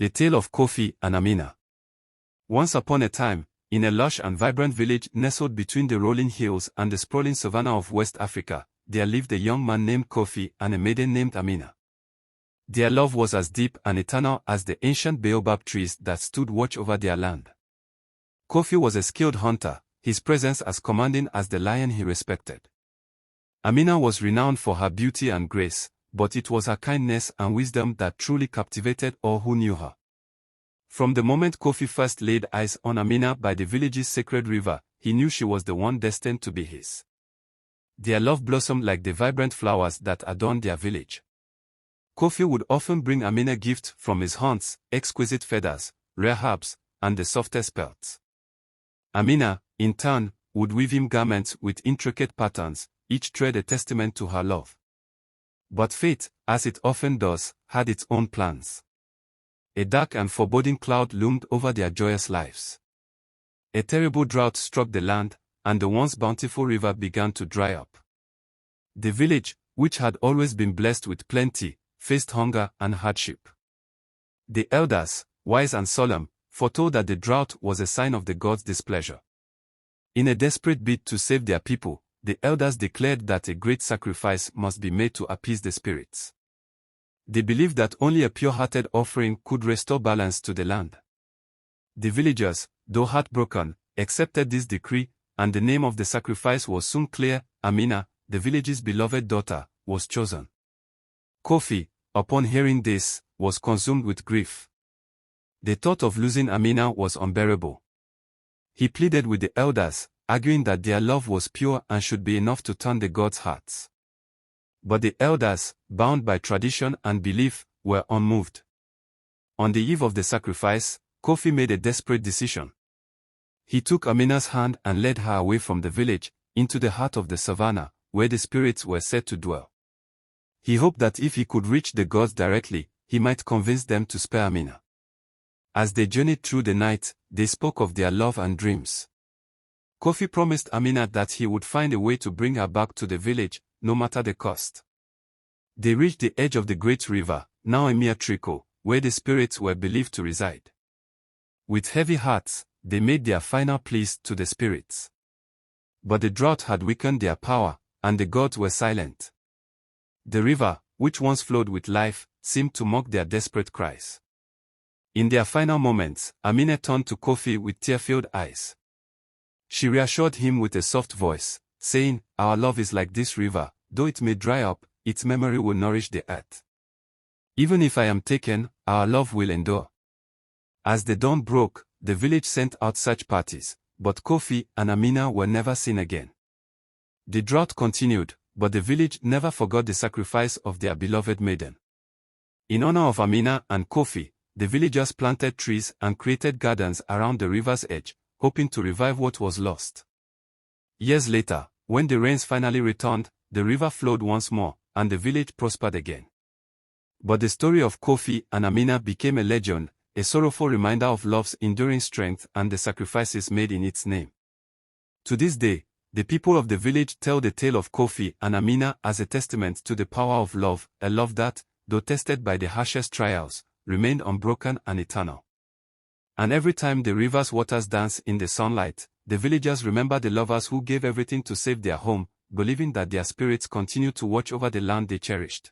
The Tale of Kofi and Amina. Once upon a time, in a lush and vibrant village nestled between the rolling hills and the sprawling savanna of West Africa, there lived a young man named Kofi and a maiden named Amina. Their love was as deep and eternal as the ancient baobab trees that stood watch over their land. Kofi was a skilled hunter, his presence as commanding as the lion he respected. Amina was renowned for her beauty and grace, but it was her kindness and wisdom that truly captivated all who knew her. From the moment Kofi first laid eyes on Amina by the village's sacred river, he knew she was the one destined to be his. Their love blossomed like the vibrant flowers that adorned their village. Kofi would often bring Amina gifts from his hunts, exquisite feathers, rare herbs, and the softest pelts. Amina, in turn, would weave him garments with intricate patterns, each thread a testament to her love. But fate, as it often does, had its own plans. A dark and foreboding cloud loomed over their joyous lives. A terrible drought struck the land, and the once bountiful river began to dry up. The village, which had always been blessed with plenty, faced hunger and hardship. The elders, wise and solemn, foretold that the drought was a sign of the gods' displeasure. In a desperate bid to save their people, the elders declared that a great sacrifice must be made to appease the spirits. They believed that only a pure-hearted offering could restore balance to the land. The villagers, though heartbroken, accepted this decree, and the name of the sacrifice was soon clear. Amina, the village's beloved daughter, was chosen. Kofi, upon hearing this, was consumed with grief. The thought of losing Amina was unbearable. He pleaded with the elders, arguing that their love was pure and should be enough to turn the gods' hearts. But the elders, bound by tradition and belief, were unmoved. On the eve of the sacrifice, Kofi made a desperate decision. He took Amina's hand and led her away from the village, into the heart of the savannah, where the spirits were said to dwell. He hoped that if he could reach the gods directly, he might convince them to spare Amina. As they journeyed through the night, they spoke of their love and dreams. Kofi promised Amina that he would find a way to bring her back to the village, no matter the cost. They reached the edge of the great river, now a mere trickle, where the spirits were believed to reside. With heavy hearts, they made their final pleas to the spirits. But the drought had weakened their power, and the gods were silent. The river, which once flowed with life, seemed to mock their desperate cries. In their final moments, Amina turned to Kofi with tear-filled eyes. She reassured him with a soft voice, saying, "Our love is like this river, though it may dry up, its memory will nourish the earth. Even if I am taken, our love will endure." As the dawn broke, the village sent out search parties, but Kofi and Amina were never seen again. The drought continued, but the village never forgot the sacrifice of their beloved maiden. In honor of Amina and Kofi, the villagers planted trees and created gardens around the river's edge, hoping to revive what was lost. Years later, when the rains finally returned, the river flowed once more, and the village prospered again. But the story of Kofi and Amina became a legend, a sorrowful reminder of love's enduring strength and the sacrifices made in its name. To this day, the people of the village tell the tale of Kofi and Amina as a testament to the power of love, a love that, though tested by the harshest trials, remained unbroken and eternal. And every time the river's waters dance in the sunlight, the villagers remember the lovers who gave everything to save their home, believing that their spirits continue to watch over the land they cherished.